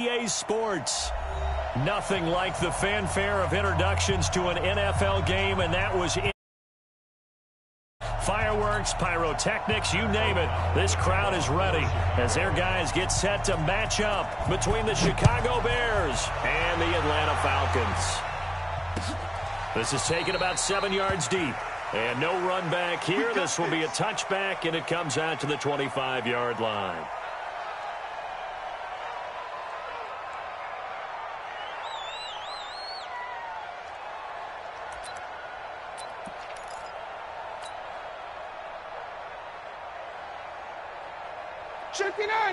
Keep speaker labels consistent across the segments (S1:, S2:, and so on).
S1: EA Sports. Nothing like the fanfare of introductions to an NFL game, and that was it. Fireworks, pyrotechnics, you name it. This crowd is ready as their guys get set to match up between the Chicago Bears and the Atlanta Falcons. This is taken about 7 yards deep. And no run back here. This will be a touchback, and it comes out to the 25-yard line.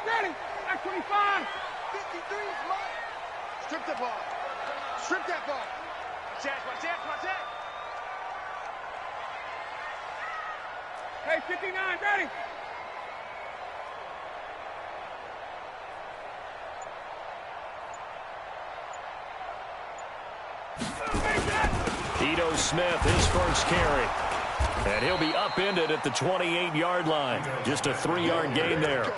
S2: Ready, back 25. 53 is mine. Strip the ball. Strip that ball. Watch it. Hey, 59, ready.
S1: Ito Smith, his first carry. And he'll be upended at the 28-yard line. Just a 3-yard gain there.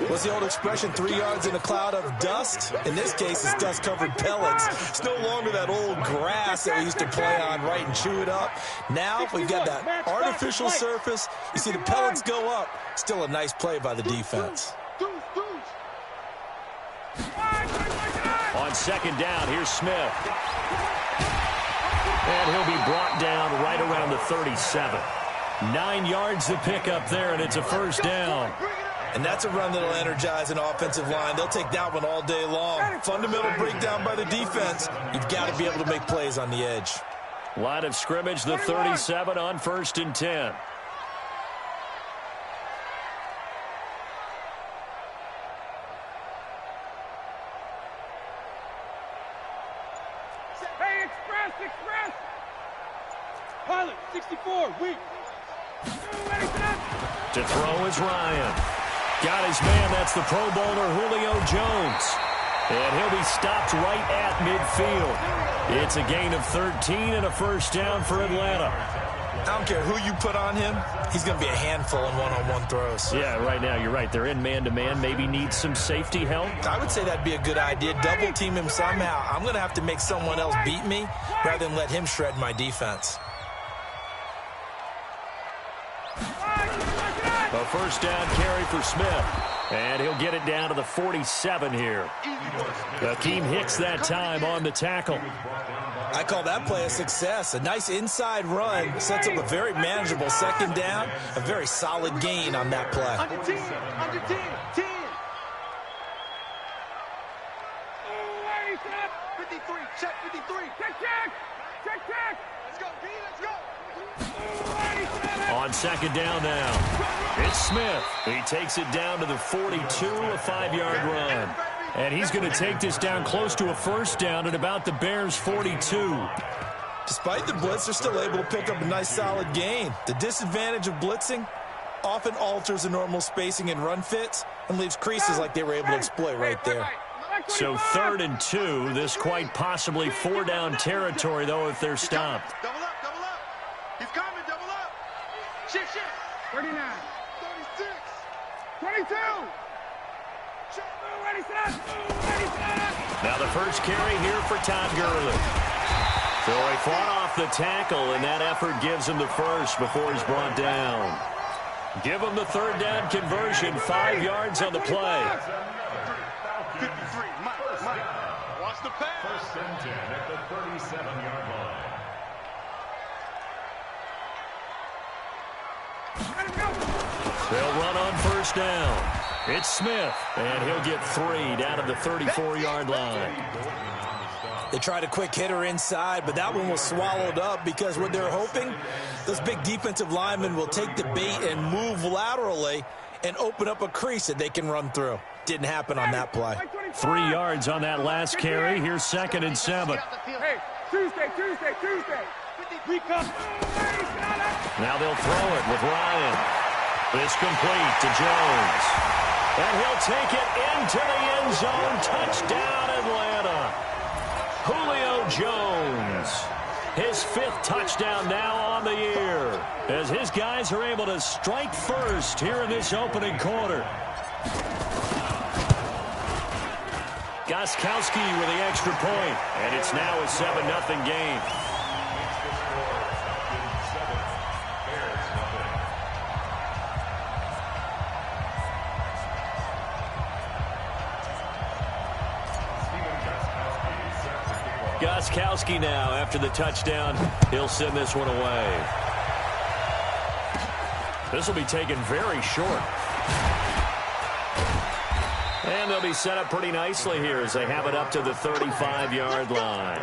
S3: What's the old expression, 3 yards in a cloud of dust? In this case, it's dust-covered pellets. It's no longer that old grass that we used to play on, right, and chew it up. Now we've got that artificial surface. You see the pellets go up. Still a nice play by the defense.
S1: On second down, here's Smith. And he'll be brought down right around the 37. 9 yards to pick up there, and it's a first down.
S3: And that's a run that'll energize an offensive line. They'll take that one all day long. Fundamental breakdown by the defense. You've got to be able to make plays on the edge.
S1: Line of scrimmage, the 37 on 1st and 10.
S2: Hey, express. Pilot, 64, weak.
S1: To throw is Ryan. Got his man, that's the Pro Bowler Julio Jones. And he'll be stopped right at midfield. It's a gain of 13 and a first down for Atlanta.
S3: I don't care who you put on him. He's going to be a handful in one-on-one throws.
S1: Yeah, right now, you're right. They're in man-to-man. Maybe need some safety help.
S3: I would say that'd be a good idea. Double team him somehow. I'm going to have to make someone else beat me rather than let him shred my defense.
S1: A first down carry for Smith. And he'll get it down to the 47 here. Akeem Hicks that time on the tackle.
S3: I call that play a success. A nice inside run sets up a very manageable second down. A very solid gain on that play.
S2: Under 10. 10. 53, check 53. Check. Let's go, B, let's go.
S1: On second down now, it's Smith. He takes it down to the 42, a 5-yard run. And he's going to take this down close to a first down at about the Bears' 42.
S3: Despite the blitz, they're still able to pick up a nice solid gain. The disadvantage of blitzing often alters the normal spacing and run fits and leaves creases like they were able to exploit right there.
S1: So 3rd and 2, this quite possibly 4-down territory, though, if they're stopped.
S2: Double up. He's coming, double up. Shift. 39. 36. 22. Ready, set.
S1: Now the first carry here for Todd Gurley. So he fought off the tackle, and that effort gives him the first before he's brought down. Give him the 3rd down conversion, 5 yards on the play.
S2: 53, Mike. Watch the pass.
S4: 1st and 10 at the 37-yard line.
S1: They'll run on first down. It's Smith, and he'll get 3 down at the 34-yard line.
S3: They tried a quick hitter inside, but that one was swallowed up because what they're hoping, those big defensive linemen will take the bait and move laterally and open up a crease that they can run through. Didn't happen on that play.
S1: 3 yards on that last carry. Here's 2nd and 7.
S2: Hey, Tuesday. We come.
S1: Now they'll throw it with Ryan. It's complete to Jones. And he'll take it into the end zone. Touchdown, Atlanta. Julio Jones. His 5th touchdown now on the year, as his guys are able to strike first here in this opening quarter. Gostkowski with the extra point, and it's now a 7-0 game. Gostkowski now after the touchdown. He'll send this one away. This will be taken very short. And they'll be set up pretty nicely here as they have it up to the 35-yard line.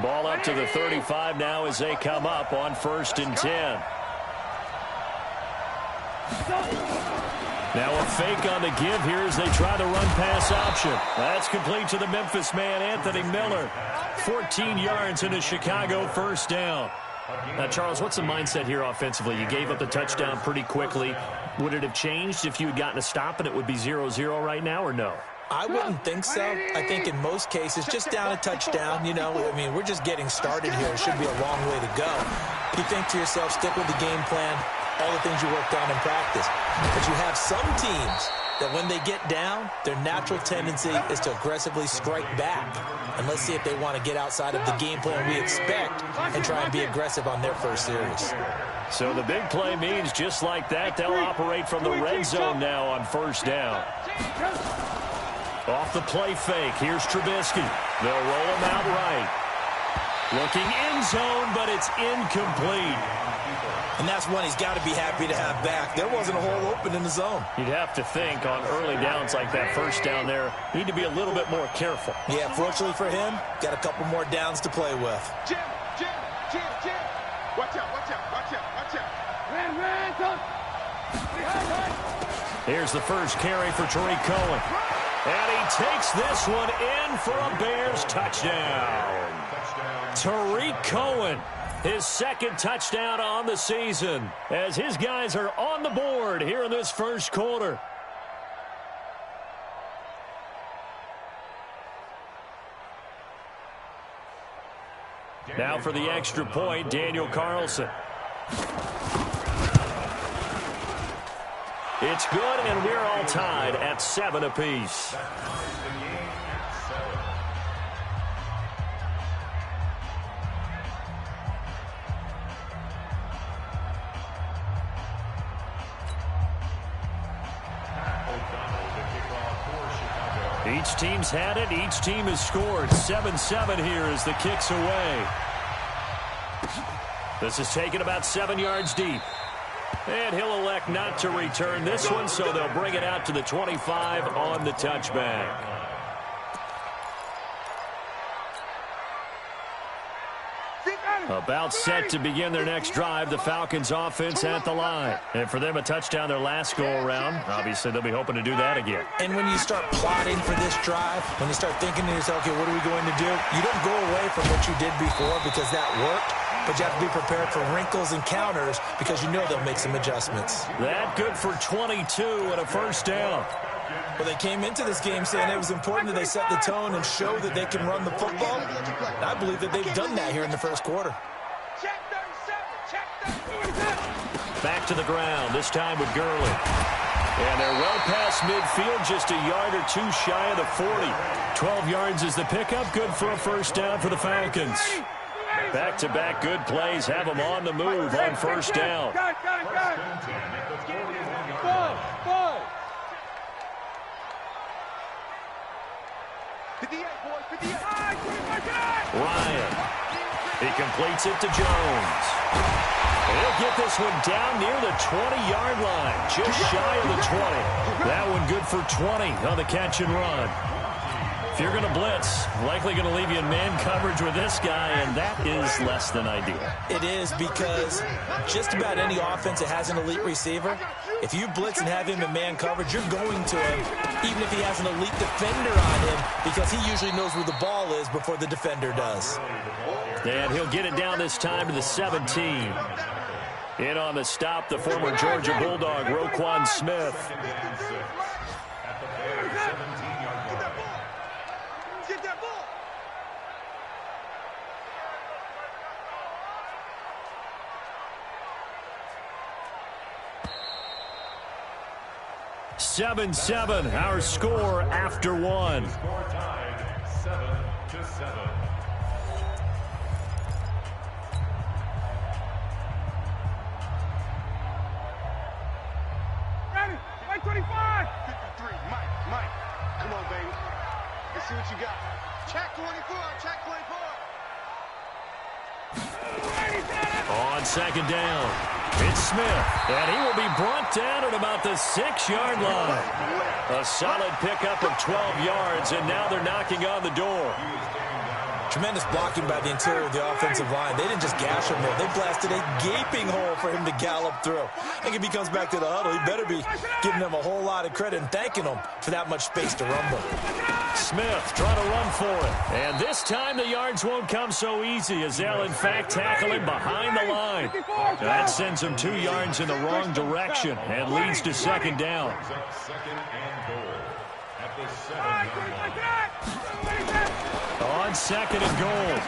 S1: Ball up to the 35 now as they come up on 1st and 10. Now a fake on the give here as they try the run-pass option. That's complete to the Memphis man, Anthony Miller. 14 yards in a Chicago 1st down. Now, Charles, what's the mindset here offensively? You gave up the touchdown pretty quickly. Would it have changed if you had gotten a stop and it would be 0-0 right now, or no?
S3: I wouldn't think so. I think in most cases, just down a touchdown, you know, I mean, we're just getting started here. It should be a long way to go. You think to yourself, stick with the game plan, all the things you worked on in practice. But you have some teams that when they get down, their natural tendency is to aggressively strike back. And let's see if they want to get outside of the game plan we expect and try and be aggressive on their first series.
S1: So the big play means just like that, they'll operate from the red zone now on 1st down. Off the play fake, here's Trubisky. They'll roll him out right. Looking end zone, but it's incomplete.
S3: And that's one he's got to be happy to have back. There wasn't a hole open in the zone.
S1: You'd have to think on early downs like that 1st down there, need to be a little bit more careful.
S3: Yeah, fortunately for him, got a couple more downs to play with.
S2: Jim. Watch out.
S1: Here's the first carry for Tariq Cohen. And he takes this one in for a Bears touchdown. Tariq Cohen, his 2nd touchdown on the season, as his guys are on the board here in this 1st quarter. Now for the extra point, Daniel Carlson. It's good, and we're all tied at 7 apiece. Each team's had it. Each team has scored. 7-7 here as the kick's away. This is taken about 7 yards deep. And he'll elect not to return this one, so they'll bring it out to the 25 on the touchback. About set to begin their next drive, the Falcons offense at the line. And for them, a touchdown their last go-around. Obviously, they'll be hoping to do that again.
S3: And when you start plotting for this drive, when you start thinking to yourself, okay, what are we going to do? You don't go away from what you did before because that worked, but you have to be prepared for wrinkles and counters because you know they'll make some adjustments.
S1: That good for 22 and a 1st down.
S3: Well, they came into this game saying it was important that they set the tone and show that they can run the football. And I believe that they've done that here in the 1st quarter.
S1: Back to the ground, this time with Gurley. And they're well past midfield, just a yard or two shy of the 40. 12 yards is the pickup, good for a 1st down for the Falcons. Back-to-back good plays have them on the move on 1st down. Ryan. He completes it to Jones. He'll get this one down near the 20-yard line, just shy of the 20. That one good for 20 on the catch and run. If you're going to blitz, likely going to leave you in man coverage with this guy, and that is less than ideal.
S3: It is because just about any offense that has an elite receiver, if you blitz and have him in man coverage, you're going to him, even if he has an elite defender on him, because he usually knows where the ball is before the defender does.
S1: And he'll get it down this time to the 17. In on the stop, the former Georgia Bulldog, Roquan Smith. 7-7, our score after one.
S4: Score tied 7-7.
S2: Ready? Mike 25. 53. Mike. Come on, baby. Let's see what you got. Check 24. Check 24.
S1: On second down, it's Smith, and he will be brought down at about the 6-yard line. A solid pickup of 12 yards, and now they're knocking on the door.
S3: Tremendous blocking by the interior of the offensive line. They didn't just gash him there. They blasted a gaping hole for him to gallop through. I think if he comes back to the huddle, he better be giving them a whole lot of credit and thanking them for that much space to rumble.
S1: Smith trying to run for it. And this time the yards won't come so easy as they'll, in fact, tackle him behind the line. That sends him 2 yards in the wrong direction and leads to second down.
S4: Second and goal at the 7-yard line.
S1: On second and goal,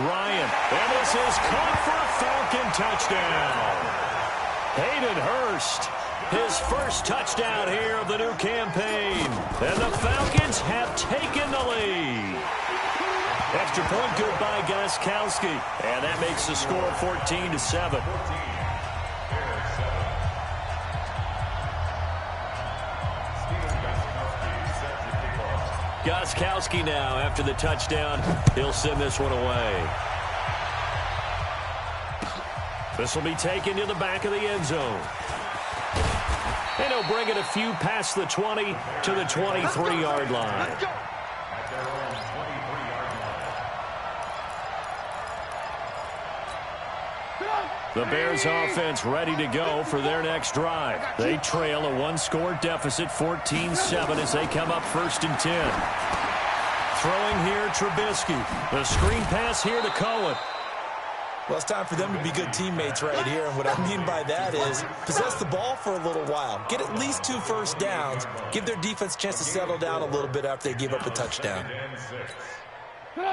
S1: Ryan. And this is caught for a Falcon touchdown. Hayden Hurst, his first touchdown here of the new campaign. And the Falcons have taken the lead. Extra point good by Gostkowski. And that makes the score 14-7. Gostkowski now after the touchdown. He'll send this one away. This will be taken to the back of the end zone. And he'll bring it a few past the 20 to the 23-yard line. The Bears offense ready to go for their next drive. They trail a 1-score deficit, 14-7, as they come up 1st and 10. Throwing here, Trubisky. The screen pass here to Cohen.
S3: Well, it's time for them to be good teammates right here. And what I mean by that is possess the ball for a little while. Get at least 2 first downs. Give their defense a chance to settle down a little bit after they give up a touchdown.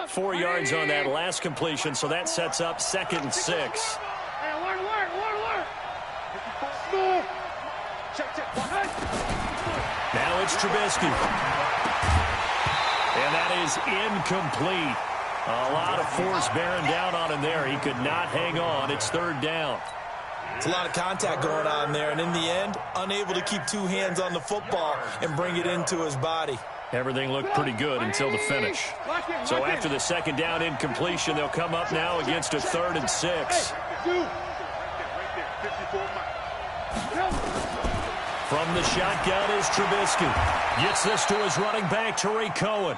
S1: 4 yards on that last completion, so that sets up 2nd and 6. Now it's Trubisky. And that is incomplete. A lot of force bearing down on him there. He could not hang on. It's 3rd down.
S3: It's a lot of contact going on there, and in the end, unable to keep 2 hands on the football and bring it into his body.
S1: Everything looked pretty good until the finish. So after the 2nd down incompletion, they'll come up now against a 3rd and 6. From the shotgun is Trubisky. Gets this to his running back, Tariq Cohen.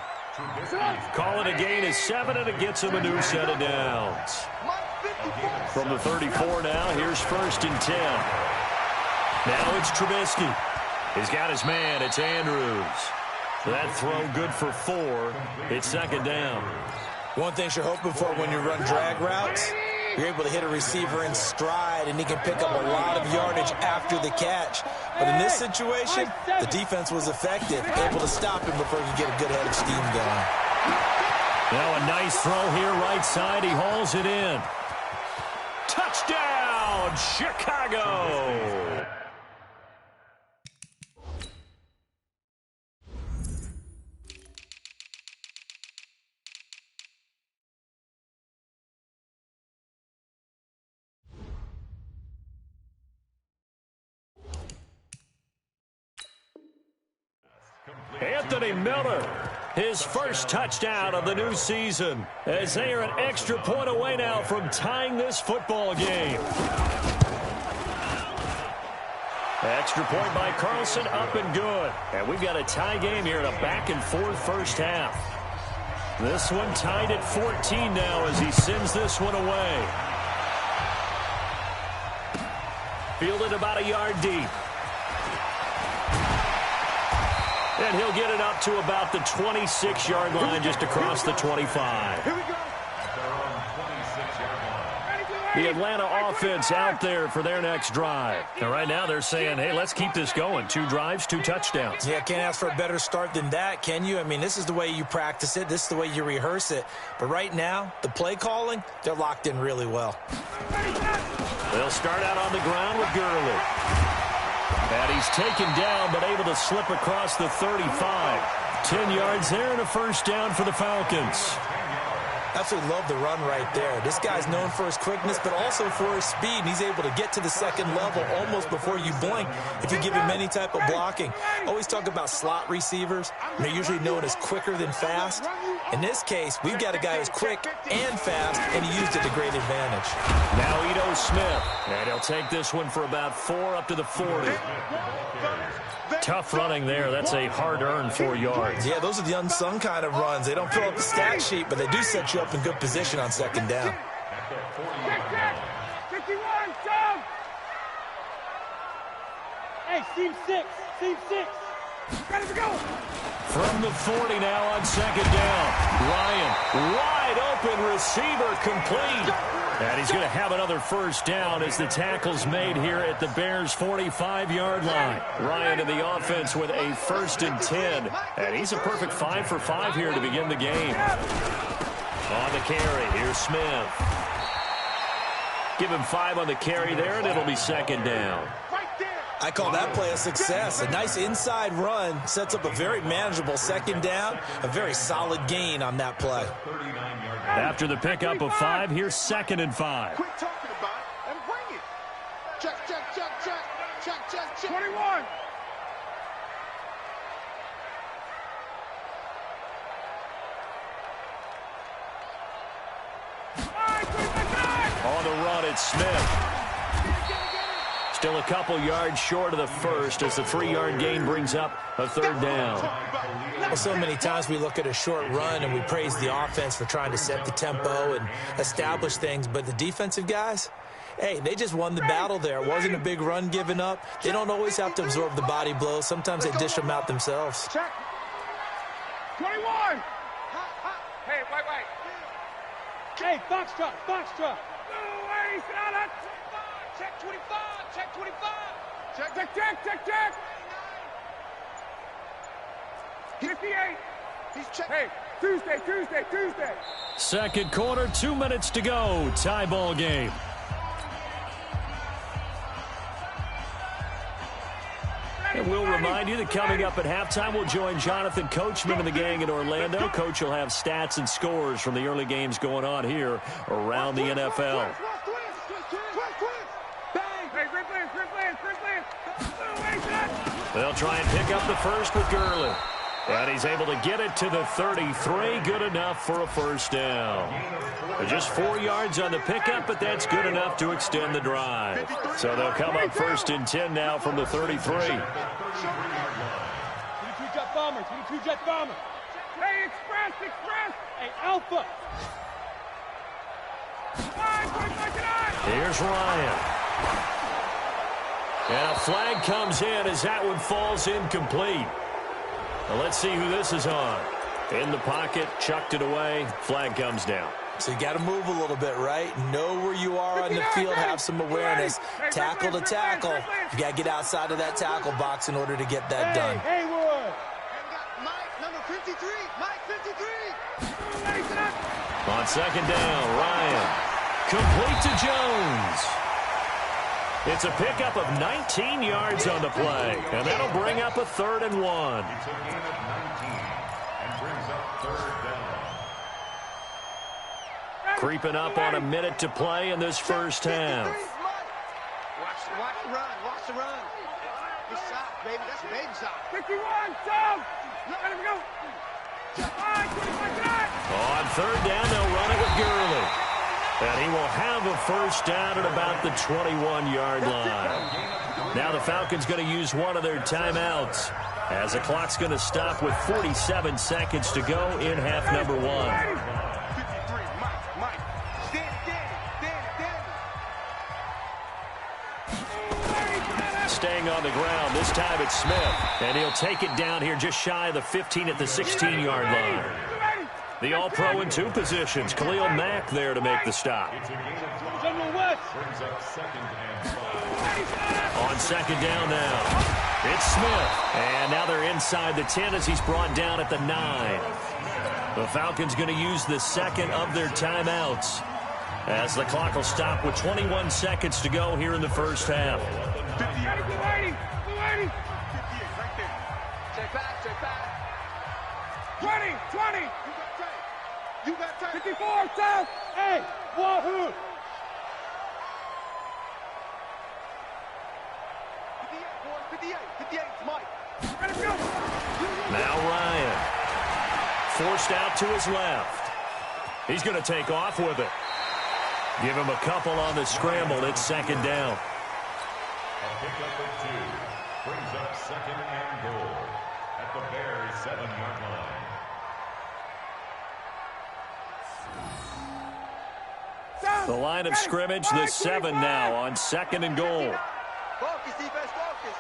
S1: Call it a gain of 7, and it gets him a new set of downs. From the 34 now, here's 1st and 10. Now it's Trubisky. He's got his man. It's Andrews. That throw good for 4. It's 2nd down.
S3: One thing you're hoping for when you run drag routes, you're able to hit a receiver in stride, and he can pick up a lot of yardage after the catch. But in this situation, the defense was effective, able to stop him before he could get a good head of steam going.
S1: Now a nice throw here, right side. He hauls it in. Touchdown, Chicago! Anthony Miller, his first touchdown of the new season, as they are an extra point away now from tying this football game. Extra point by Carlson, up and good. And we've got a tie game here in a back-and-forth first half. This one tied at 14 now as he sends this one away. Fielded about a yard deep. And he'll get it up to about the 26-yard line, just across the 25.
S2: Here we go.
S1: The Atlanta offense out there for their next drive. And right now they're saying, hey, let's keep this going. 2 drives, 2 touchdowns.
S3: Yeah, can't ask for a better start than that, can you? I mean, this is the way you practice it. This is the way you rehearse it. But right now, the play calling, they're locked in really well.
S1: They'll start out on the ground with Gurley. And he's taken down, but able to slip across the 35. 10 yards there and a first down for the Falcons.
S3: Absolutely love the run right there. This guy's known for his quickness, but also for his speed. And he's able to get to the second level almost before you blink if you give him any type of blocking. Always talk about slot receivers. They're usually known as quicker than fast. In this case, we've got a guy who's quick and fast, and he used it to great advantage.
S1: Now Ito Smith, and he'll take this one for about 4 up to the 40. Tough running there. That's a hard-earned 4 yards.
S3: Yeah, those are the unsung kind of runs. They don't fill up the stat sheet, but they do set you up in good position on second down.
S2: 51, go! Hey, seam 6. Ready to go.
S1: From the 40 now on second down. Ryan, wide open receiver, complete. And he's going to have another first down as the tackle's made here at the Bears' 45-yard line. Ryan in the offense with a 1st and 10. And he's a perfect 5 for 5 here to begin the game. On the carry, here's Smith. Give him 5 on the carry there, and it'll be second down.
S3: I call that play a success. A nice inside run sets up a very manageable second down. A very solid gain on that play.
S1: After the pickup of 5, here's 2nd and 5.
S2: Quit talking about it and bring it. Check. 21.
S1: On the run, it's Smith. Still a couple yards short of the first as the 3-yard gain brings up a 3rd down.
S3: Well, so many times we look at a short run and we praise the offense for trying to set the tempo and establish things, but the defensive guys, hey, they just won the battle there. It wasn't a big run given up. They don't always have to absorb the body blows. Sometimes they dish them out themselves.
S2: Check. 21. Hey, wait. Hey, Foxtrot. Check 25. Check. 58. He's checked. Hey, Tuesday.
S1: Second quarter, 2 minutes to go. Tie ball game. And we'll remind you that coming up at halftime, we'll join Jonathan Coachman and the gang in Orlando. Coach will have stats and scores from the early games going on here around the NFL. They'll try and pick up the first with Gurley. And he's able to get it to the 33. Good enough for a first down. Just 4 yards on the pickup, but that's good enough to extend the drive. So they'll come up 1st and 10 now from the 33.
S2: 22 jet bomber. Hey, express. Hey, Alpha.
S1: Here's Ryan. And a flag comes in as that one falls incomplete. Well, let's see who this is on. In the pocket, chucked it away, flag comes down.
S3: So you got to move a little bit, right? Know where you are on the field, have some awareness. Tackle to tackle. You got to get outside of that tackle box in order to get that done.
S2: Haywood. Mike, number 53. Mike, 53.
S1: On second down, Ryan. Complete to Jones. It's a pickup of 19 yards on the play, and that'll bring up a 3rd and 1. Creeping up on a minute to play in this first half.
S2: Watch the run. Good shot, baby. That's a baby shot. 51, Tom. Let him go.
S1: On 3rd down, they'll run it with Gurley. And he will have a first down at about the 21-yard line. Now the Falcons going to use one of their timeouts as the clock's going to stop with 47 seconds to go in half number 1. Staying on the ground. This time it's Smith. And he'll take it down here just shy of the 15 at the 16-yard line. The All-Pro in 2 positions. Khalil Mack there to make the stop. On second down now. It's Smith. And now they're inside the 10 as he's brought down at the 9. The Falcons going to use the second of their timeouts as the clock will stop with 21 seconds to go here in the first half.
S2: 20. You got tape. 54, south. Hey, wahoo. 58, 58's Mike. Ready to go.
S1: Now Ryan. Forced out to his left. He's going to take off with it. Give him a couple on the scramble. It's second down.
S4: A pickup of 2 brings up second and goal at the Bears' 7-yard line.
S1: The line of scrimmage, the 7 now on second and goal.
S2: Focus, defense, focus.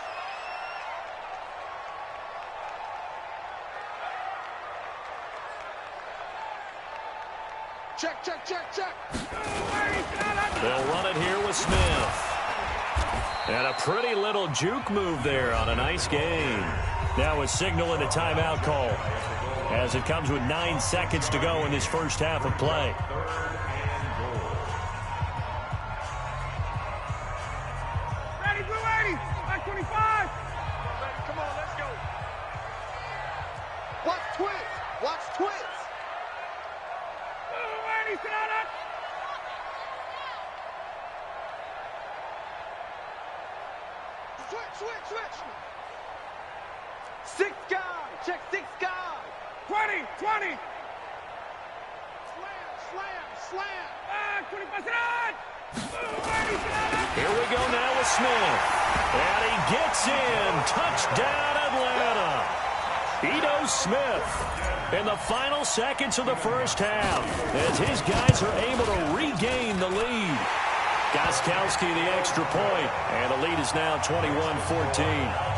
S2: Check, check, check, check.
S1: They'll run it here with Smith. And a pretty little juke move there on a nice gain. Now a signal and a timeout call as it comes with 9 seconds to go in this first half of play.
S2: Ready, blue 80. Back 25. Come on, let's go. Watch twins. Watch twins. Blue 80, sit on it. Switch. 6 guy. Check 6 guy. 20. Slam. 25, sit on.
S1: Here we go now with Smith. And he gets in. Touchdown, Atlanta. Ito Smith in the final seconds of the first half as his guys are able to regain the lead. Gostkowski the extra point, and the lead is now 21-14.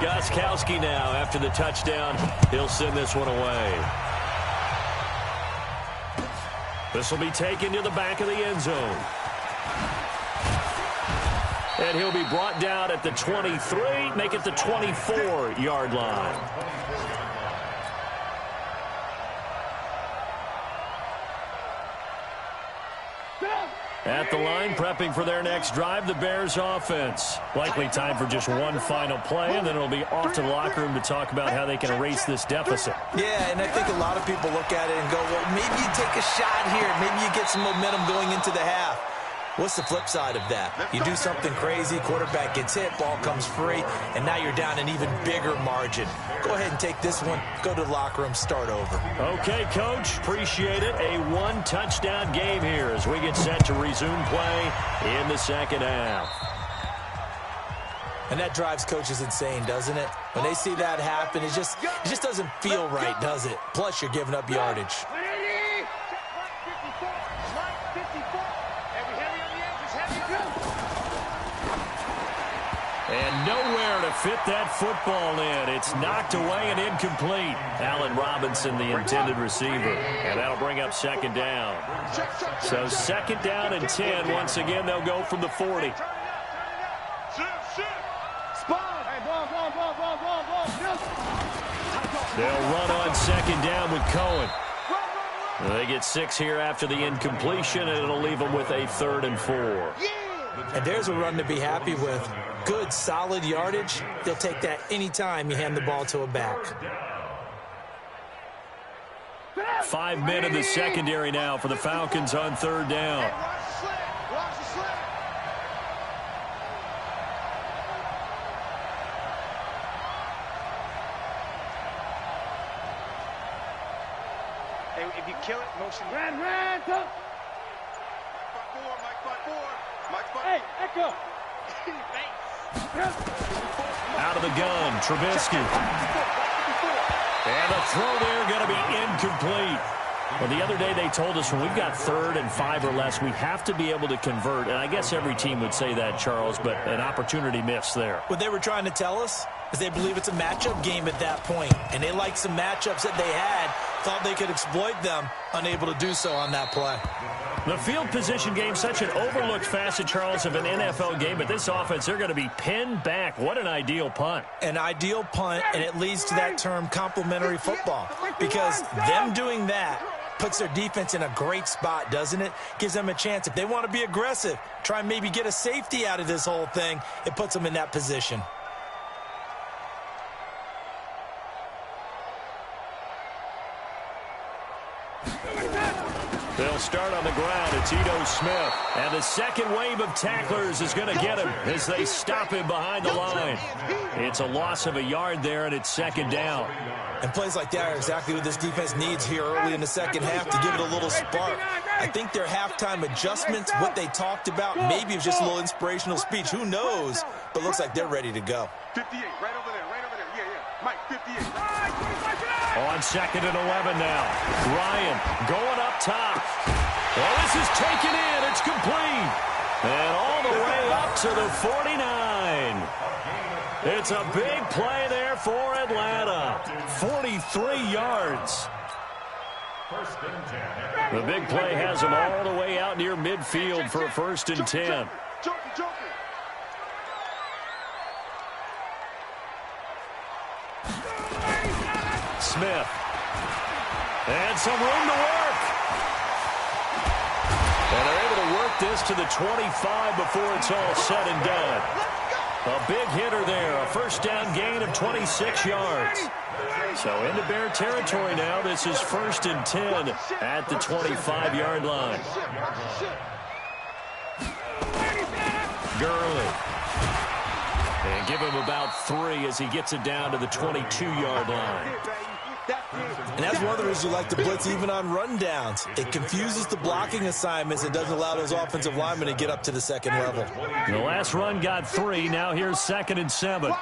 S1: Gostkowski now, after the touchdown, he'll send this one away. This will be taken to the back of the end zone. And he'll be brought down at the 23, make it the 24-yard line. At the line, prepping for their next drive, the Bears offense. Likely time for just one final play, and then it'll be off to the locker room to talk about how they can erase this deficit.
S3: Yeah, and I think a lot of people look at it and go, well, maybe you take a shot here. Maybe you get some momentum going into the half. What's the flip side of that? You do something crazy, quarterback gets hit, ball comes free, and now you're down an even bigger margin. Go ahead and take this one, go to the locker room, start over.
S1: Okay, Coach, appreciate it. A one-touchdown game here as we get set to resume play in the second half.
S3: And that drives coaches insane, doesn't it? When they see that happen, it just doesn't feel right, does it? Plus, you're giving up yardage.
S1: And nowhere to fit that football in. It's knocked away and incomplete. Allen Robinson, the intended receiver. And that'll bring up second down. So second down and 10. Once again, they'll go from the 40. They'll run on second down with Cohen. They get 6 here after the incompletion, and it'll leave them with a 3rd and 4.
S3: And there's a run to be happy with. Good, solid yardage. They'll take that anytime you hand the ball to a back.
S1: 5 men in the secondary now for the Falcons on 3rd down.
S2: If you kill it, motion. Red, go. Mike 4. Hey, Echo.
S1: Out of the gun, Trubisky. And the throw there going to be incomplete. Well, the other day they told us when we've got 3rd and 5 or less, we have to be able to convert. And I guess every team would say that, Charles, but an opportunity missed there.
S3: What they were trying to tell us is they believe it's a matchup game at that point. And they liked some matchups that they had, thought they could exploit them, unable to do so on that play.
S1: The field position game, such an overlooked facet, Charles, of an NFL game, but this offense, they're going to be pinned back. What an ideal punt.
S3: An ideal punt, and it leads to that term complementary football, because them doing that puts their defense in a great spot, doesn't it? Gives them a chance. If they want to be aggressive, try and maybe get a safety out of this whole thing, it puts them in that position.
S1: They'll start on the ground. It's Ito Smith. And the second wave of tacklers is going to get him as they stop him behind the line. It's a loss of a yard there, and it's second down.
S3: And plays like that are exactly what this defense needs here early in the second half to give it a little spark. I think their halftime adjustments, what they talked about, maybe it was just a little inspirational speech. Who knows? But looks like they're ready to go.
S2: 58, right over there, right over there. Yeah. Mike, 58.
S1: On second and 11 now. Ryan going up top. Well, this is taken in. It's complete. And all the way up to the 49. It's a big play there for Atlanta. 43 yards. The big play has them all the way out near midfield for a 1st and 10. Smith. And some room to work. And they're able to work this to the 25 before it's all said and done. A big hitter there. A 1st down gain of 26 yards. So into Bear territory now. This is 1st and 10 at the 25-yard line. Gurley. And give him about 3 as he gets it down to the 22-yard line.
S3: And that's one of the reasons you like to blitz even on rundowns. It confuses the blocking assignments and doesn't allow those offensive linemen to get up to the second level.
S1: The last run got 3. Now here's 2nd and 7.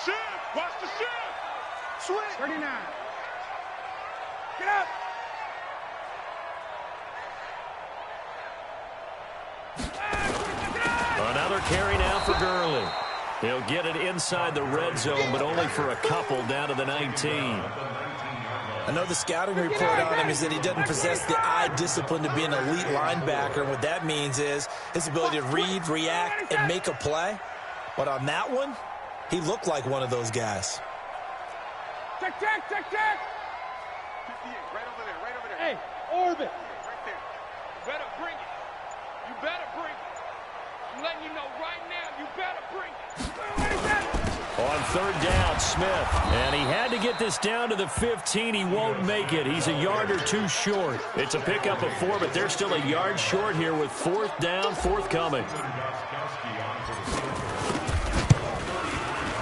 S2: Shift. Watch the shift. Swing. 39. Get up.
S1: Another carry now for Gurley. He'll get it inside the red zone, but only for a couple down to the 19.
S3: I know the scouting report on him is that he doesn't possess the eye discipline to be an elite linebacker. And what that means is his ability to read, react, and make a play. But on that one, he looked like one of those guys.
S2: Check. 58, right over there. Hey, orbit. Right there. You better bring it. I'm letting you know right now, you better bring it.
S1: On 3rd down, Smith. And he had to get this down to the 15. He won't make it. He's a yard or 2 short. It's a pickup of 4, but they're still a yard short here with 4th down, forthcoming.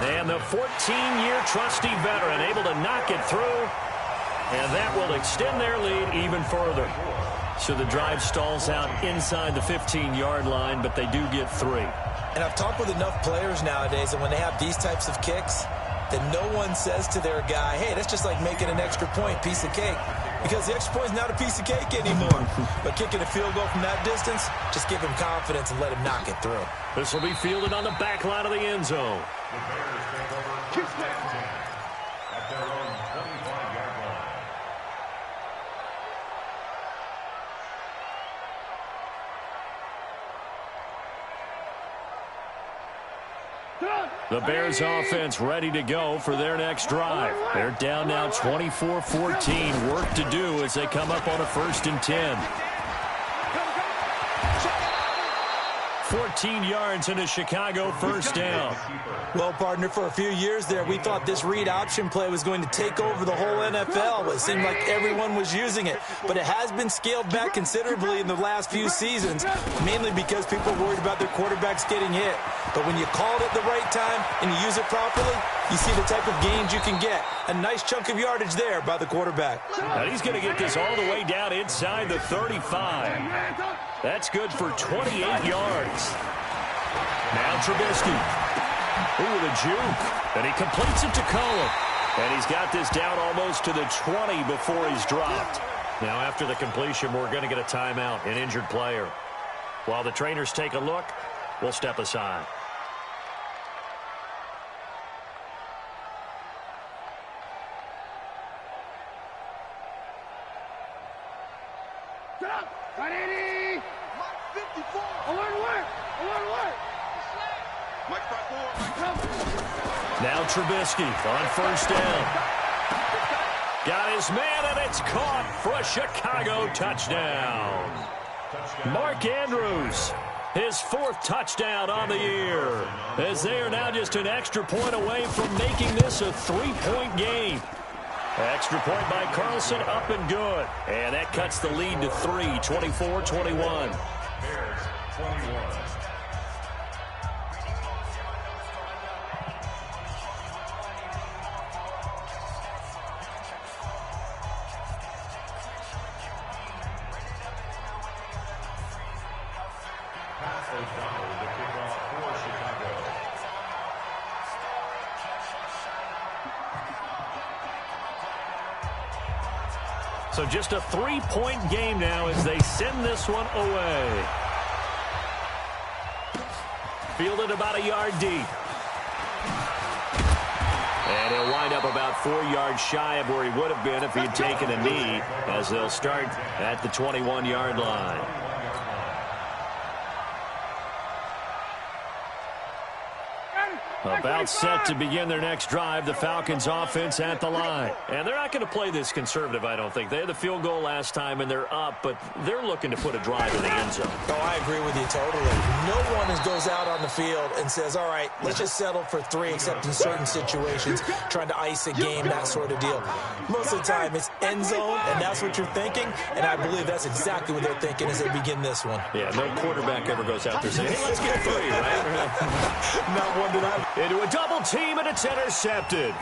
S1: And the 14-year trusty veteran able to knock it through. And that will extend their lead even further. So the drive stalls out inside the 15-yard line, but they do get 3.
S3: And I've talked with enough players nowadays that when they have these types of kicks, that no one says to their guy, hey, that's just like making an extra point, piece of cake. Because the extra point is not a piece of cake anymore. But kicking a field goal from that distance, just give him confidence and let him knock it through.
S1: This will be fielded on the back line of the end zone.
S4: The Bears take over 2nd and 10 at their own 25-yard line.
S1: The Bears offense ready to go for their next drive. They're down now 24-14. Work to do as they come up on a 1st and 10. 14 yards into Chicago, 1st down.
S3: Well, partner, for a few years there, we thought this read option play was going to take over the whole NFL. It seemed like everyone was using it. But it has been scaled back considerably in the last few seasons, mainly because people are worried about their quarterbacks getting hit. But when you call it at the right time and you use it properly, you see the type of gains you can get. A nice chunk of yardage there by the quarterback.
S1: Now he's going to get this all the way down inside the 35. That's good for 28 yards. Now Trubisky. Ooh, the juke. And he completes it to Cullum. And he's got this down almost to the 20 before he's dropped. Now after the completion, we're going to get a timeout, an injured player. While the trainers take a look, we'll step aside.
S2: Get up! 180. 54. Alert. Mike 54.
S1: Now Trubisky on first down. Got his man, and it's caught for a Chicago touchdown. Mark Andrews, his 4th touchdown on the year, as they are now just an extra point away from making this a 3-point game. Extra point by Carlson, up and good. And that cuts the lead to 3, 24-21.
S4: Bears 21.
S1: So just a 3-point game now as they send this one away. Fielded about a yard deep. And he'll wind up about 4 yards shy of where he would have been if he had taken a knee, as they'll start at the 21-yard line. About set to begin their next drive, the Falcons offense at the line. And they're not going to play this conservative, I don't think. They had the field goal last time, and they're up, but they're looking to put a drive in the end zone.
S3: Oh, I agree with you totally. No one goes out on the field and says, all right, let's just settle for 3, except in certain situations, trying to ice a game, that sort of deal. Most of the time, it's end zone, and that's what you're thinking, and I believe that's exactly what they're thinking as they begin this one.
S1: Yeah, no quarterback ever goes out there saying, hey, let's get 3, right?
S3: Not one did I.
S1: Into a double team, and it's intercepted.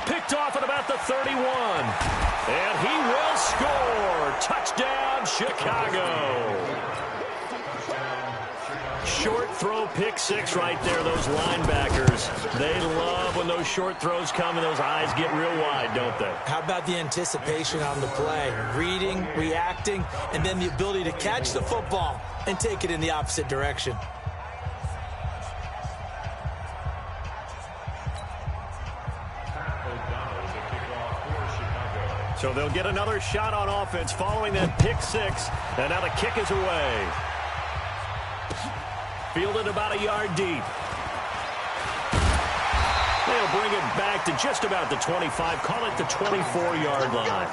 S1: Picked off at about the 31. And he will score. Touchdown, Chicago. Short throw, pick 6 right there, those linebackers. They love when those short throws come and those eyes get real wide, don't they?
S3: How about the anticipation on the play? Reading, reacting, and then the ability to catch the football and take it in the opposite direction.
S1: So they'll get another shot on offense following that pick 6. And now the kick is away. Fielded about a yard deep. They'll bring it back to just about the 25. Call it the 24-yard line.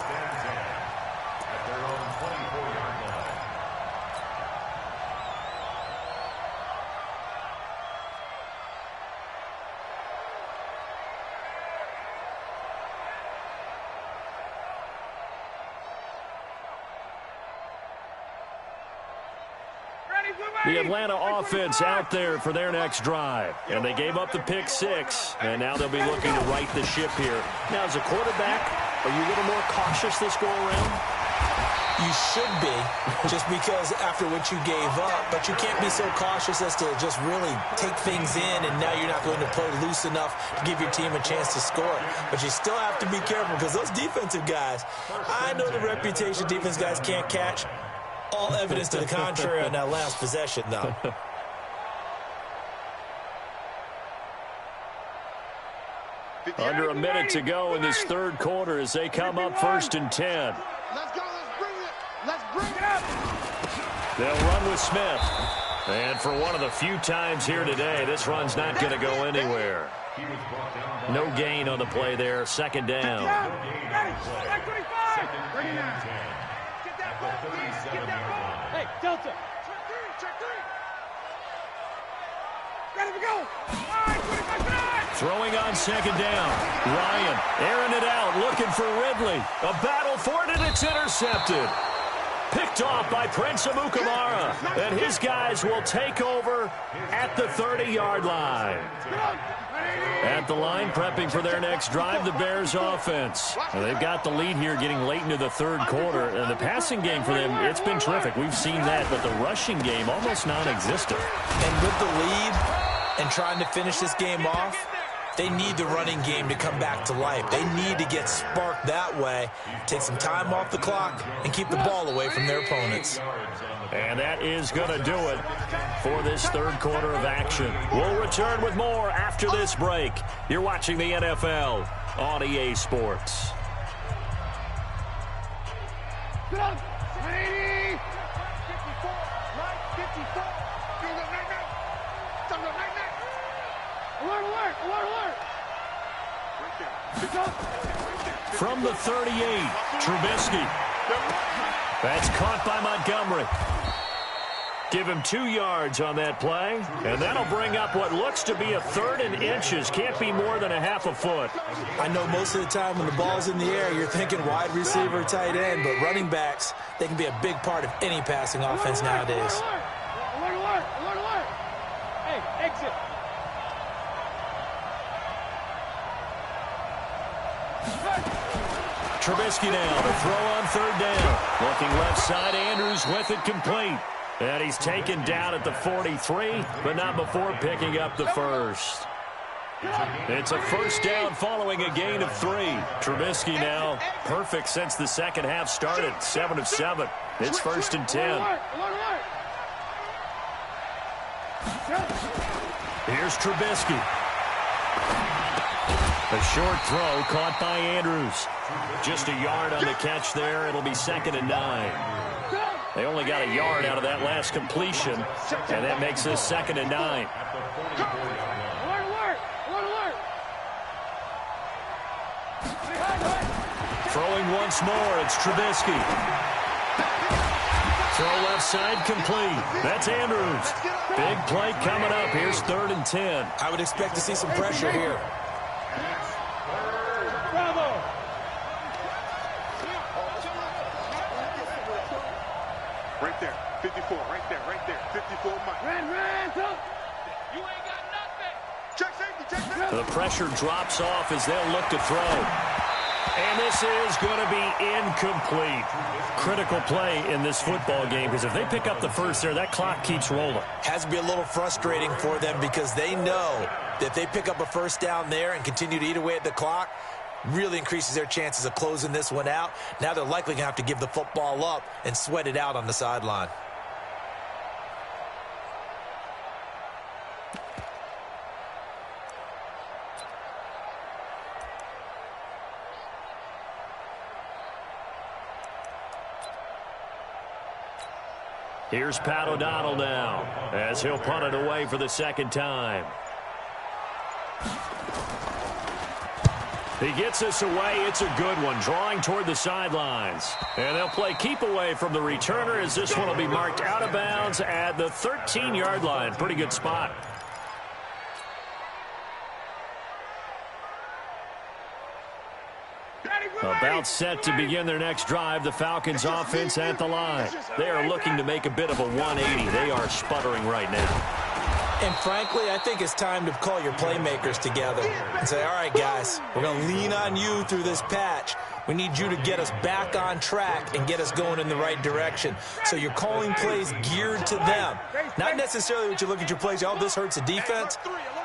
S1: The Atlanta offense out there for their next drive. And they gave up the pick 6, and now they'll be looking to right the ship here. Now, as a quarterback, are you a little more cautious this go-around?
S3: You should be, just because after what you gave up, but you can't be so cautious as to just really take things in, and now you're not going to play loose enough to give your team a chance to score. But you still have to be careful, because those defensive guys, I know the reputation defense guys can't catch. All evidence to the contrary on that last possession, though.
S1: Under a minute to go in this third quarter as they come up 1st and 10.
S2: Let's go. Let's bring it up.
S1: They'll run with Smith. And for one of the few times here today, this run's not going to go anywhere. No gain on the play there. 2nd down.
S2: Hey, Delta. Check 3. Ready to go.
S1: Throwing on 2nd down. Ryan airing it out, looking for Ridley. A battle for it, and it's intercepted. Picked off by Prince Amukamara. And his guys will take over at the 30-yard line. At the line, prepping for their next drive, the Bears offense. And they've got the lead here getting late into the third quarter. And the passing game for them, it's been terrific. We've seen that, but the rushing game almost non-existent.
S3: And with the lead and trying to finish this game off, they need the running game to come back to life. They need to get sparked that way, take some time off the clock, and keep the ball away from their opponents.
S1: And that is going to do it for this third quarter of action. We'll return with more after this break. You're watching the NFL on EA Sports.
S2: Alert, alert, alert, alert.
S1: From the 38, Trubisky. That's caught by Montgomery. Give him 2 yards on that play, and that'll bring up what looks to be a 3rd and inches. Can't be more than a half a foot.
S3: I know most of the time when the ball's in the air, you're thinking wide receiver, tight end, but running backs, they can be a big part of any passing offense nowadays.
S2: Alert, alert, alert, alert. Hey, exit.
S1: Trubisky now to throw on 3rd down. Looking left side, Andrews with it complete. And he's taken down at the 43, but not before picking up the first. It's a 1st down following a gain of 3. Trubisky now perfect since the second half started. 7 of 7. It's 1st and 10. Here's Trubisky. A short throw caught by Andrews. Just a yard on the catch there. It'll be 2nd and 9. They only got a yard out of that last completion, and that makes this 2nd and 9.
S2: Alert, alert, alert, alert.
S1: Throwing once more, it's Trubisky. Throw left side complete. That's Andrews. Big play coming up. Here's 3rd and 10.
S3: I would expect to see some pressure here.
S2: Bravo.
S5: Right there, 54, right there, 54, Mike.
S2: Ran, up.
S5: You ain't got nothing. Check safety, check safety.
S1: The pressure drops off as they'll look to throw. And this is going to be incomplete. Critical play in this football game, because if they pick up the first there, that clock keeps rolling.
S3: Has to be a little frustrating for them because they know that if they pick up a 1st down there and continue to eat away at the clock, really increases their chances of closing this one out. Now they're likely going to have to give the football up and sweat it out on the sideline.
S1: Here's Pat O'Donnell now as he'll punt it away for the 2nd time. He gets us away. It's a good one, drawing toward the sidelines. And they'll play keep away from the returner as this one will be marked out of bounds at the 13-yard line. Pretty good spot. About set to begin their next drive, the Falcons offense at the line. They are looking to make a bit of a 180. They are sputtering right now.
S3: And frankly, I think it's time to call your playmakers together and say, all right, guys, we're going to lean on you through this patch. We need you to get us back on track and get us going in the right direction. So you're calling plays geared to them. Not necessarily what you look at your plays, oh, this hurts the defense.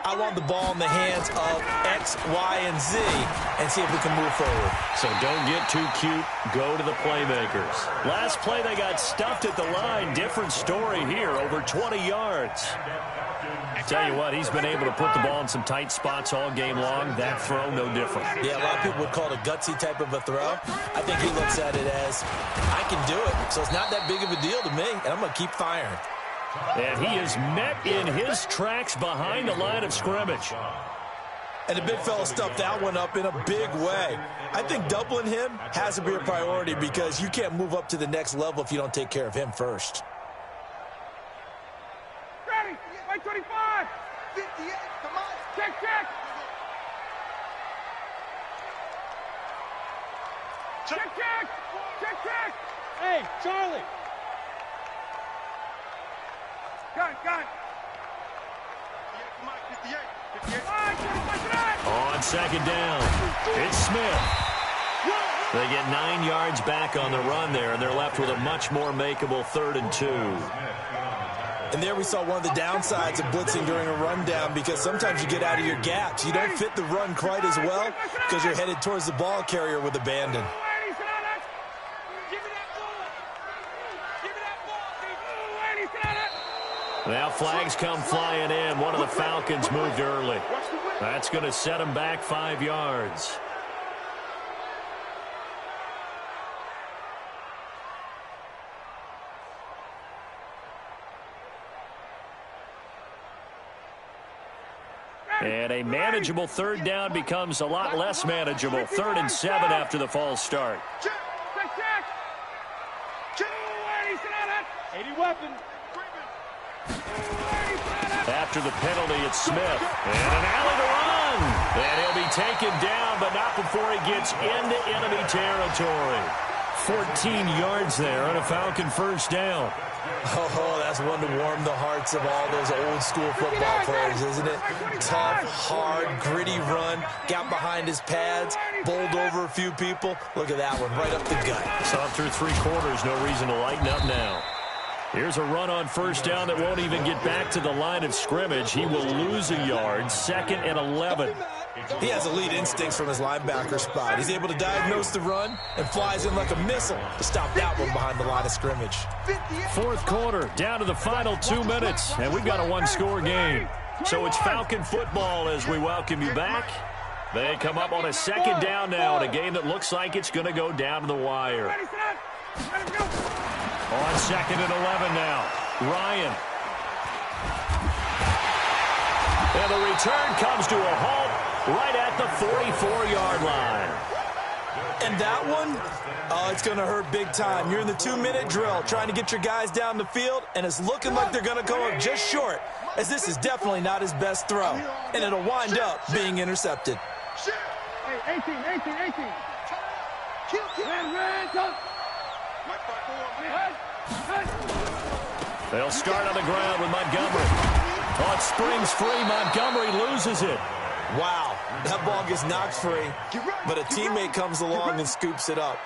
S3: I want the ball in the hands of X, Y, and Z and see if we can move forward.
S1: So don't get too cute. Go to the playmakers. Last play, they got stuffed at the line. Different story here, over 20 yards. Tell you what, he's been able to put the ball in some tight spots all game long. That throw, no different.
S3: Yeah, a lot of people would call it a gutsy type of a throw. I think he looks at it as, I can do it, so it's not that big of a deal to me, and I'm going to keep firing.
S1: And he is met in his tracks behind the line of scrimmage.
S3: And the big fella stuffed that one up in a big way. I think doubling him has to be a priority because you can't move up to the next level if you don't take care of him first.
S2: Ready. 25.
S5: 58, come on.
S2: Check. Check. Hey, Charlie. Got it.
S5: Come on, 58.
S1: On 2nd down, it's Smith. They get 9 yards back on the run there, and they're left with a much more makeable 3rd and 2.
S3: And there we saw one of the downsides of blitzing during a rundown because sometimes you get out of your gaps. You don't fit the run quite as well because you're headed towards the ball carrier with abandon.
S1: Now flags come flying in. One of the Falcons moved early. That's going to set them back 5 yards. And a manageable third down becomes a lot less manageable. 3rd and 7 after the false start.
S2: Check. 80 weapon.
S1: After the penalty, it's Smith. And an alley to run. And he'll be taken down, but not before he gets into enemy territory. 14 yards there on a Falcon first down.
S3: Oh, that's one to warm the hearts of all those old school football players, isn't it? Tough, hard, gritty run, got behind his pads, bowled over a few people. Look at that one, right up the gut.
S1: Saw through 3 quarters, no reason to lighten up now. Here's a run on first down that won't even get back to the line of scrimmage. He will lose a yard, 2nd and 11.
S3: He has elite instincts from his linebacker spot. He's able to diagnose the run and flies in like a missile to stop that one behind the line of scrimmage.
S1: 4th quarter, down to the final 2 minutes, and we've got a 1-score game. So it's Falcon football as we welcome you back. They come up on a 2nd down now in a game that looks like it's going to go down to the wire. On 2nd and 11 now, Ryan. And the return comes to a halt right at the 44-yard line.
S3: And that one, it's going to hurt big time. You're in the 2-minute drill trying to get your guys down the field, and it's looking like they're going to come up just short, as this is definitely not his best throw, and it'll wind up being intercepted.
S2: Hey, 18.
S1: They'll start on the ground with Montgomery. Oh, it springs free. Montgomery loses it.
S3: Wow, that ball gets knocked free, but a teammate comes along and scoops it up.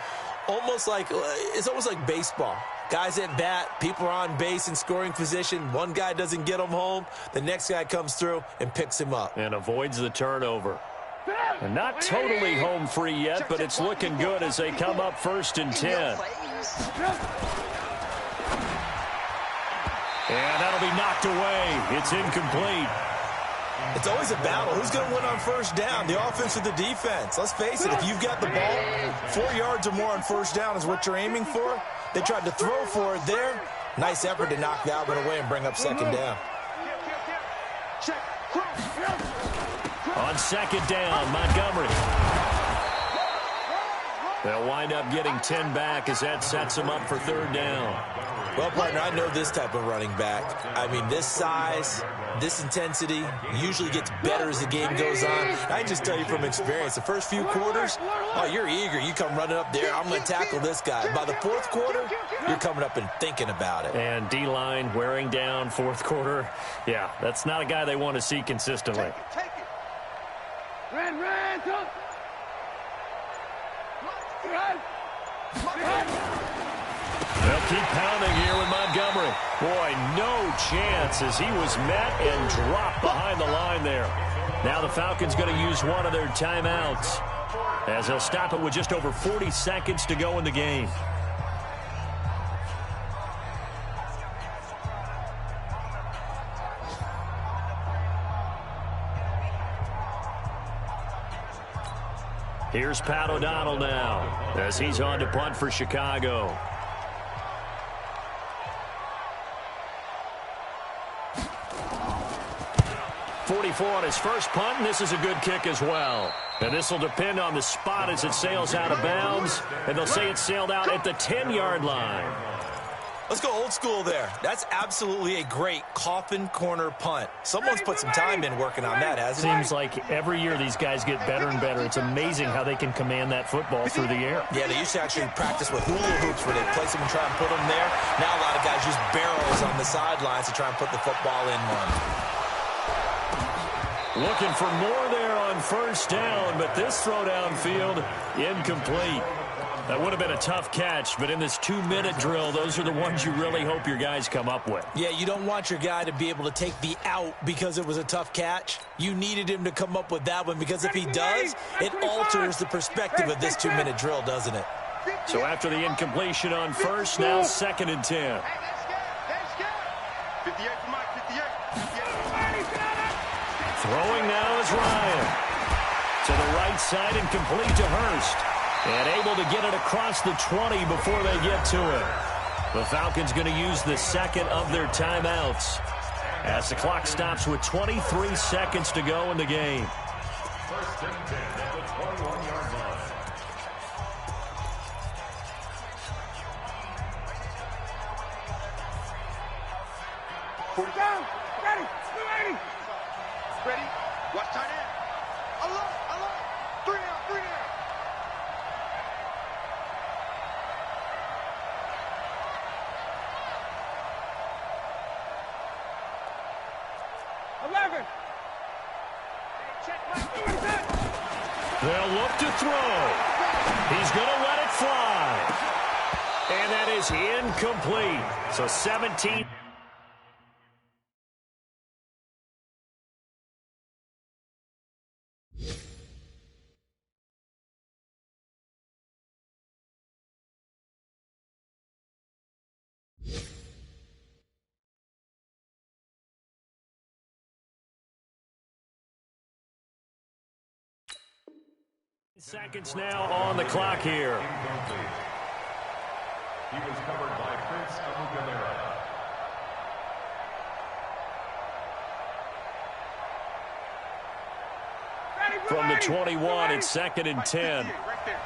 S3: It's almost like baseball. Guys at bat, people are on base in scoring position. One guy doesn't get him home. The next guy comes through and picks him up.
S1: And avoids the turnover. And not totally home free yet, but it's looking good as they come up 1st and 10. And that'll be knocked away. It's incomplete.
S3: It's always a battle. Who's going to win on first down, the offense or the defense? Let's face it, if you've got the ball, 4 yards or more on first down is what you're aiming for. They tried to throw for it there. Nice effort to knock that one away and bring up 2nd down.
S1: On 2nd down, Montgomery. They'll wind up getting 10 back as that sets them up for 3rd down.
S3: Well, partner, I know this type of running back. I mean, this size, this intensity usually gets better as the game goes on. I can just tell you from experience, the first few quarters, oh, you're eager. You come running up there, I'm going to tackle this guy. By the 4th quarter, you're coming up and thinking about it.
S1: And D-line wearing down 4th quarter. Yeah, that's not a guy they want to see consistently.
S2: Take it. Red,
S1: They'll keep pounding here with Montgomery. Boy, no chance as he was met and dropped behind the line there. Now the Falcons going to use one of their timeouts as they'll stop it with just over 40 seconds to go in the game. Here's Pat O'Donnell now as he's on to punt for Chicago. On his first punt, and this is a good kick as well. And this will depend on the spot as it sails out of bounds, and they'll say it sailed out at the 10-yard line.
S3: Let's go old school there. That's absolutely a great coffin corner punt. Someone's put some time in working on that, hasn't it?
S1: Seems like every year these guys get better and better. It's amazing how they can command that football through the air.
S3: Yeah, they used to actually practice with hula hoops where they'd place them and try and put them there. Now a lot of guys use barrels on the sidelines to try and put the football in one.
S1: Looking for more there on first down, but this throw downfield, incomplete. That would have been a tough catch, but in this 2-minute drill, those are the ones you really hope your guys come up with.
S3: Yeah, you don't want your guy to be able to take the out because it was a tough catch. You needed him to come up with that one because if he does, it alters the perspective of this 2-minute drill, doesn't it?
S1: So after the incompletion on first, now 2nd and 10.
S5: 58 for Mike, 58.
S1: Throwing now is Ryan. To the right side and complete to Hurst. And able to get it across the 20 before they get to it. The Falcons going to use the 2nd of their timeouts. as the clock stops with 23 seconds to go in the game.
S4: First and 10 at the 21-yard line.
S2: Down. Ready. 280. Ready. Watch tight end. Alert. 3 down. 11. Check my doing.
S1: They'll look to throw. He's going to let it fly. And that is incomplete. So 17. Seconds now on the clock here.
S4: Incomplete. He was covered by Prince Amukamara.
S1: From the 21, it's 2nd and 10.
S2: Right there.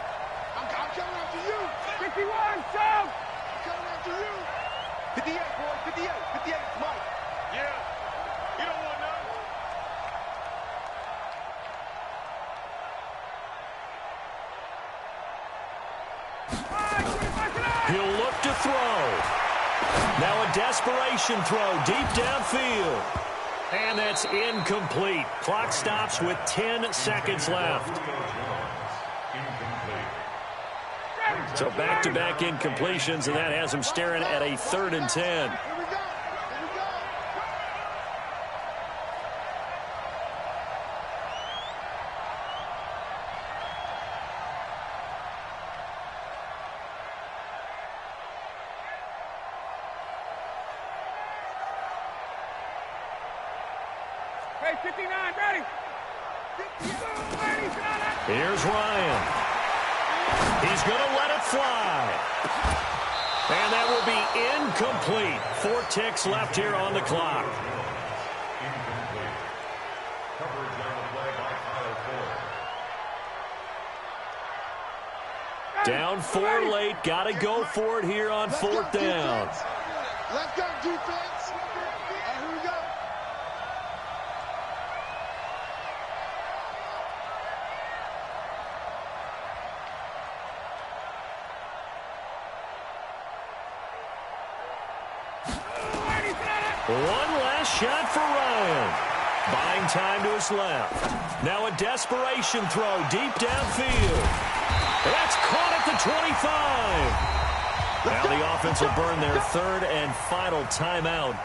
S2: I'm coming after you. 51, Sam. I'm coming after you. 58, boy. 58. 58 is Mike. Yeah. You don't want none.
S1: He'll look to throw. Now a desperation throw deep downfield. And that's incomplete. Clock stops with 10 seconds left. So back-to-back incompletions, and that has him staring at a 3rd and 10.
S2: Hey, 59, ready.
S1: Here's Ryan. He's going to let it fly. And that will be incomplete. 4 ticks left here on the clock.
S4: Incomplete. Coverage on the play by Kyle Ford.
S1: Down 4 late. Got to go for it here on 4th down.
S2: Let's go, defense. Here we go.
S1: One last shot for Ryan. Buying time to his left. Now a desperation throw deep downfield. That's caught at the 25. Now the offense will burn their 3rd and final timeout.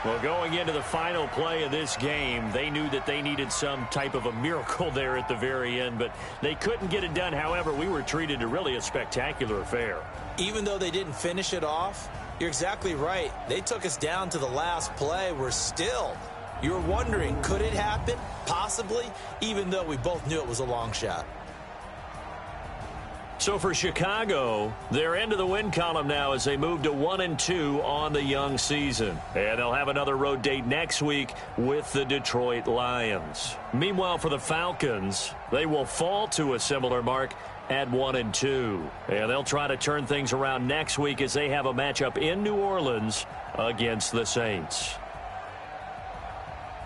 S1: Well, going into the final play of this game, they knew that they needed some type of a miracle there at the very end, but they couldn't get it done. However, we were treated to really a spectacular affair.
S3: Even though they didn't finish it off, you're exactly right. They took us down to the last play. You're wondering, could it happen? Possibly, even though we both knew it was a long shot.
S1: So for Chicago, they're into the win column now as they move to 1-2 on the young season. And they'll have another road date next week with the Detroit Lions. Meanwhile, for the Falcons, they will fall to a similar mark at 1-2. And they'll try to turn things around next week as they have a matchup in New Orleans against the Saints.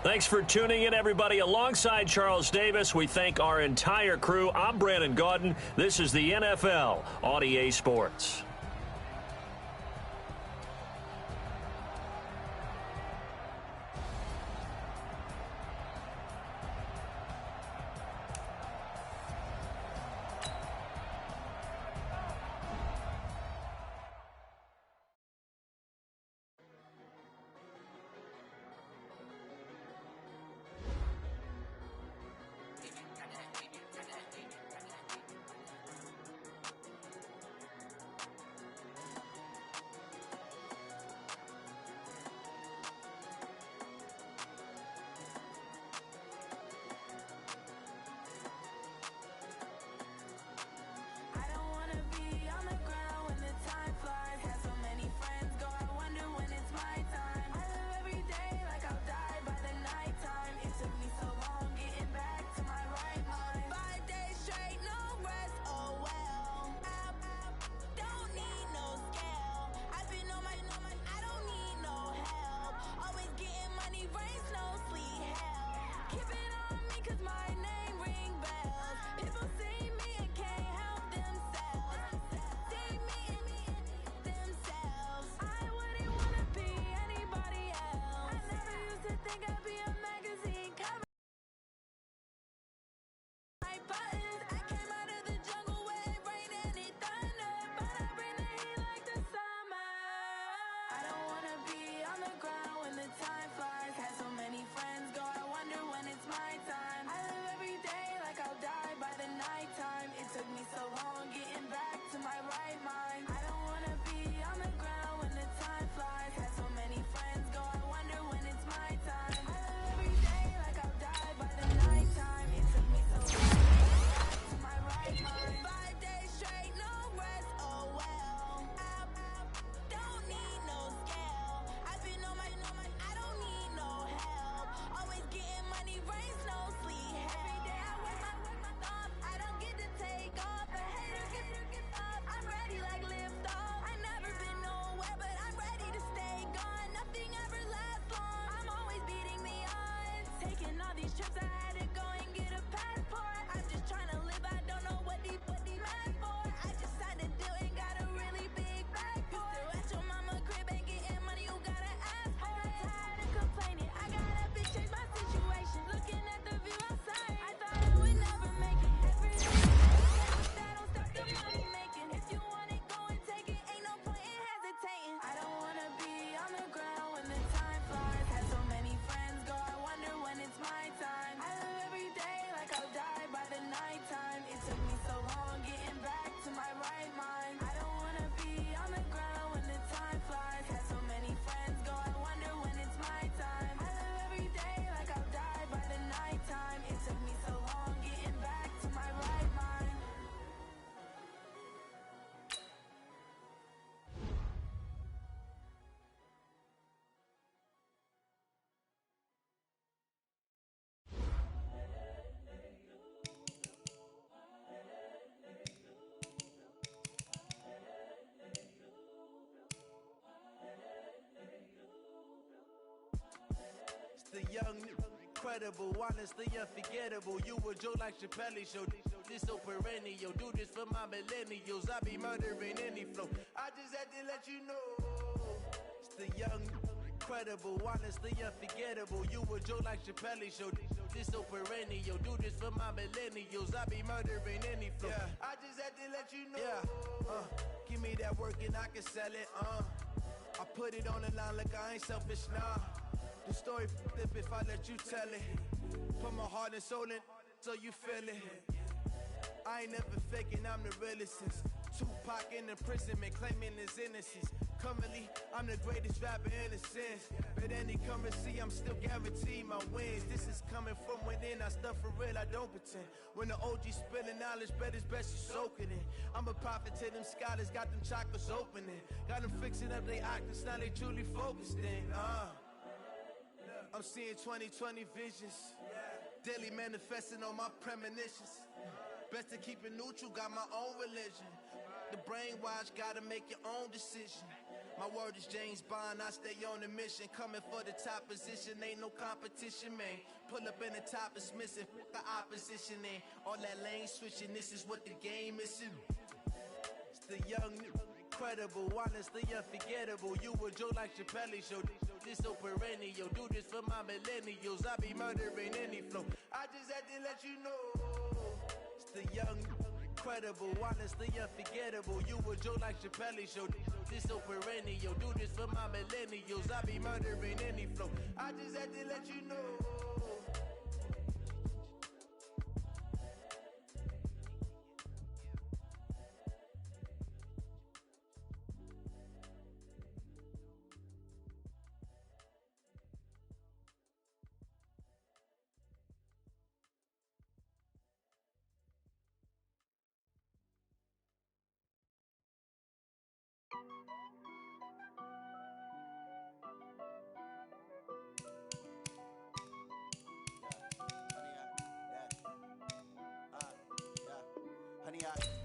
S1: Thanks for tuning in, everybody. Alongside Charles Davis, we thank our entire crew. I'm Brandon Gaudin. This is the NFL on EA Sports.
S6: trips, I had to go and get a passport. I'm just trying to live, I don't know what these mad for. I just signed a deal and got a really big bag for it. You still at your mama crib and getting money, you gotta ask for it. I got tired of complaining, I got up and changed my situation. Looking at the view outside, I thought I would never make it. Every day that don't stop the money making. If you want it, go and take it, ain't no point in hesitating. I don't wanna be on the ground when the time flies. Had so many friends go, I wonder when it's my time. I live every day like I'll die by the nighttime. It took me so long getting back to my right mind. I don't wanna be on the ground when the time flies. Had so many friends go, I wonder when it's my time. I live every day like I'll die by the nighttime. It took me so long getting back to my right mind.
S7: The young, incredible, honestly unforgettable. You a Joe like Chappelle show. This so perennial. Do this for my millennials. I be murdering any flow. I just had to let you know. It's the young, incredible, honestly unforgettable. You a Joe like Chappelle show. This so perennial. Do this for my millennials. I be murdering any flow. Yeah. I just had to let you know. Yeah. Give me that work and I can sell it. I put it on the line like I ain't selfish, nah. The story flip if I let you tell it. Put my heart and soul in so you feel it. I ain't never faking, I'm the realest since Tupac in imprisonment, claiming his innocence. Currently, I'm the greatest rapper in a sense. But any currency, I'm still guaranteed my wins. This is coming from within, I stuff for real, I don't pretend. When the OG spilling knowledge, bet it's best you soak it in. I'm a prophet to them scholars, got them chakras opening. Got them fixing up they octaves, now they truly focused in. I'm seeing 2020 visions, daily manifesting on my premonitions. Best to keep it neutral, got my own religion. The brainwash, gotta make your own decision. My word is James Bond, I stay on the mission. Coming for the top position, ain't no competition, man. Pull up in the top is missing, the opposition in. All that lane switching, this is what the game is. It's the young, incredible, honestly unforgettable. You a Joe like Chappelle show. This so perennial. Do this for my millennials. I be murdering any flow. I just had to let you know. It's the young, incredible, honestly unforgettable. You a Joe like Chappelle show. This so perennial. Do this for my millennials. I be murdering any flow. I just had to let you know.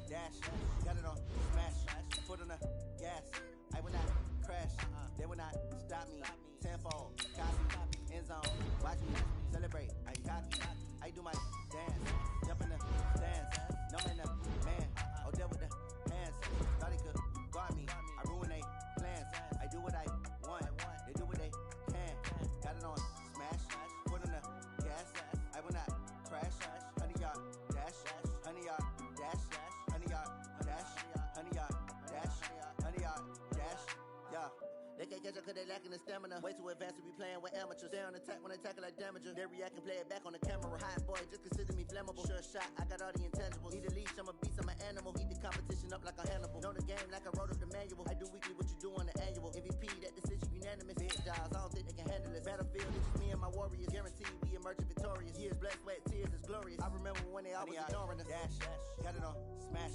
S7: Dash, got it on smash, foot on the gas. I will not crash, they will not stop me. Tenfold, copy, end zone, watch me celebrate. I cocky, I do my dance, jump in the stands. No man, the man, oh deal with the hands. Thought he could guard me, I ruin they plans. I do what I want, they do what they can. Got it on smash, foot on the gas. I will not crash, 100-yard dash, 100-yard dash. 100-yard dash, 100-yard dash, 100-yard dash, yeah. They can't catch up cause they lacking the stamina. Way too advanced to be playing with amateurs. Stay on attack when they tackle like damager. They react and play it back on the camera. Hot boy, just consider me flammable. Sure shot, I got all the intangibles. Need a leash, I'm a beast, I'm an animal. Heat the competition up like a Hannibal. Know the game like I wrote up the manual. I do weekly what you do on the annual. MVP, that decision unanimous. Big jobs, I don't think they can handle this. Battlefield, it's just me and my warriors. Guaranteed we emerging victorious. Years, blood, sweat, tears, it's glorious. I remember when they always ignoring us. Dash, got it on smash,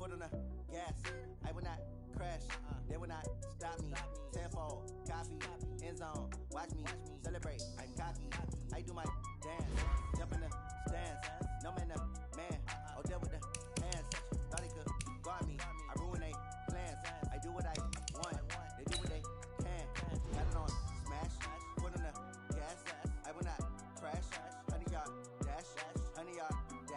S7: foot on the gas. I will not crash, they will not stop me. Tenfold, copy, end zone, watch me celebrate. I'm cocky, I do my dance, jump in the stands. No man, the man, oh deal with the hands. Thought he could guard me, I ruin they plans. I do what I want, they do what they can. Got it on smash, foot on the gas. I will not crash, 100-yard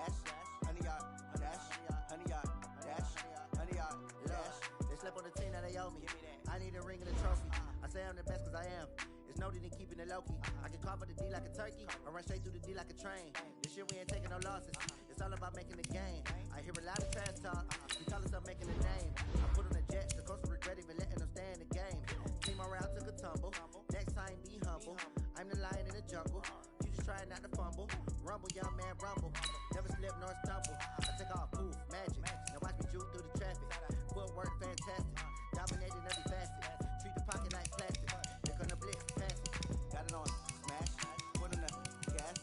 S7: dash, 100 yard, dash, 100 yard, dash, 100 yard, dash. They slept on the team that they owe me. I need a ring and a trophy. I say I'm the best cause I am. It's noted in keeping it low-key. I can carve for the D like a turkey. I run straight through the D like a train. This shit we ain't taking no losses. It's all about making the game. I hear a lot of trash talk. We call us up making a name. I put on the jets. The coach regret even letting them stay in the game. Team around took a tumble. Next time be humble. I'm the lion in the jungle. You just trying not to fumble. Rumble, young man, rumble. Never slip nor stumble. I take off, poof, magic. Now watch me juke through the traffic. Footwork fantastic. Dominating every facet. Treat the pocket like plastic. They're gonna blitz, pass it. Got it on, smash. Put on the gas.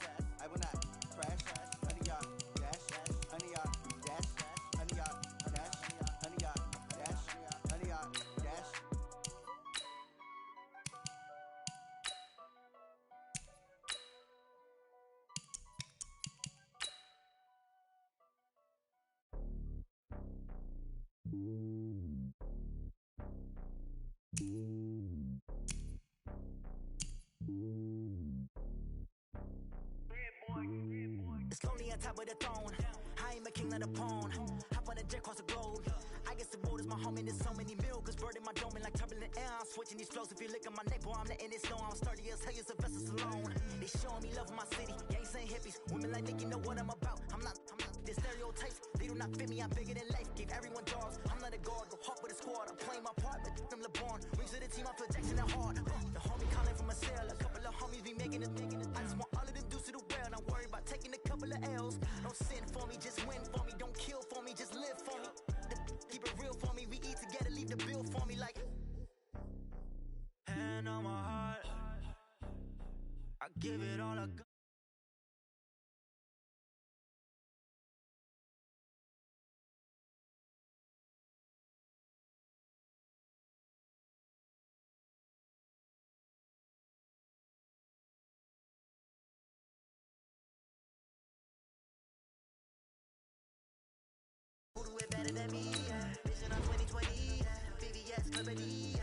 S7: I will not crash. 100 yard, dash. 100 yard, dash. 100 yard, dash. 100 yard, dash. 100 yard, dash.
S8: It's lonely on top of the throne. I am a king of the pawn. Hop on a jet across the globe. I guess the road is my home and there's so many milkers burning my dome like turbulent air. I'm switching these flows. If you look at my neck, boy, I'm letting it slow. I'm sturdy as hell, as Sylvester Stallone. They showing me love in my city. Gangs ain't hippies. Women like Nick, you know what I'm about. I'm not. The stereotypes, they do not fit me. I'm bigger than life. Give everyone jaws. I'm not a guard. Go hawk with a squad. I'm playing my part, but I'm LeBron. Rings to the team, I feel Jackson at hard. The homie calling from a cell. A couple of homies be making it. I just want all of them dudes to the well. Don't worry about taking a couple of L's. Don't sin for me, just win for me. Don't kill for me, just live for me. Keep it real for me. We eat together, leave the bill for me like. Hand on my heart. I give it all I got. Who do it better than me? Vision on 2020. VVS Liberty.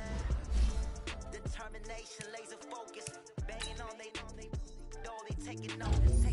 S8: Determination, laser focus. Banging on they know they taking notice.